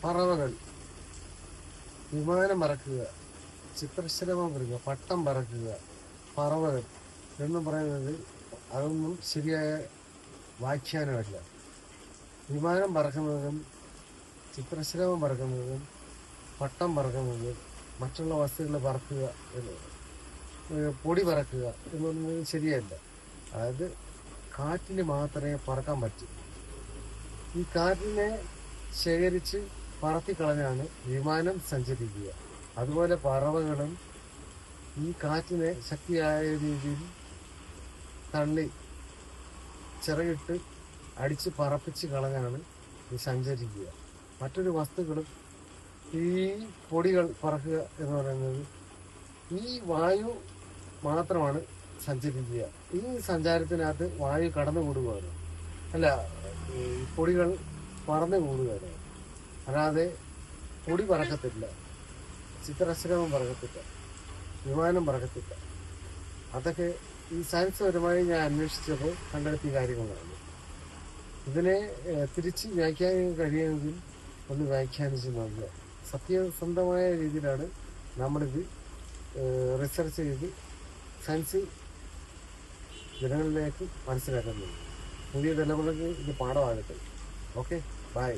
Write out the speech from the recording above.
പറവകൾ, വിമാനം പറക്കുക, ചിത്രശ്രമം പറയുക, പട്ടം പറക്കുക, പറവകൾ എന്ന് പറയുന്നത് അതൊന്നും ശരിയായ വ്യാഖ്യാനമല്ല. വിമാനം പറക്കുന്നതും ചിത്രശ്രമം പറക്കുന്നതും പട്ടം പറക്കുന്നതും മറ്റുള്ള വസ്തുക്കൾ പറക്കുക എന്നത്, പൊടി പറക്കുക എന്ന് പറയുന്നത് ശരിയല്ല. അതായത് കാറ്റിന് മാത്രമേ പറക്കാൻ പറ്റൂ. ഈ കാറ്റിനെ ശേഖരിച്ച് പറത്തിക്കളഞ്ഞാണ് വിമാനം സഞ്ചരിക്കുക. അതുപോലെ പറവകളും ഈ കാറ്റിനെ ശക്തിയായ രീതിയിൽ തള്ളി ചിറകിട്ട് അടിച്ച് പറപ്പിച്ച് കളഞ്ഞാണ് ഇത് സഞ്ചരിക്കുക. മറ്റൊരു വസ്തുക്കളും ഈ പൊടികൾ പറക്കുക എന്ന് പറയുന്നത് ഈ വായു മാത്രമാണ് സഞ്ചരിക്കുക. ഈ സഞ്ചാരത്തിനകത്ത് വായു കടന്നുകൂടുകയാണ്, അല്ല ഈ പൊടികൾ പറന്നു കൂടുകയാണ്. അല്ലാതെ പൊടി പറക്കത്തില്ല, ചിത്രശ്രമം പറക്കത്തില്ല, വിമാനം പറക്കത്തില്ല. അതൊക്കെ ഈ സയൻസ് പരമായി ഞാൻ അന്വേഷിച്ചപ്പോൾ കണ്ടെത്തിയ കാര്യങ്ങളാണ്. ഇതിനെ തിരിച്ച് വ്യാഖ്യാനിക്കാൻ കഴിയുമെങ്കിൽ ഒന്ന് വ്യാഖ്യാനിച്ച് നോക്കുക. സത്യസന്ധമായ രീതിയിലാണ് നമ്മളിത് റിസർച്ച് ചെയ്ത് സയൻസ് ജനങ്ങളിലേക്ക് മനസ്സിലാക്കുന്നത്. പുതിയ തലമുറയ്ക്ക് ഇത് പാഠമാകട്ടെ. Okay, by.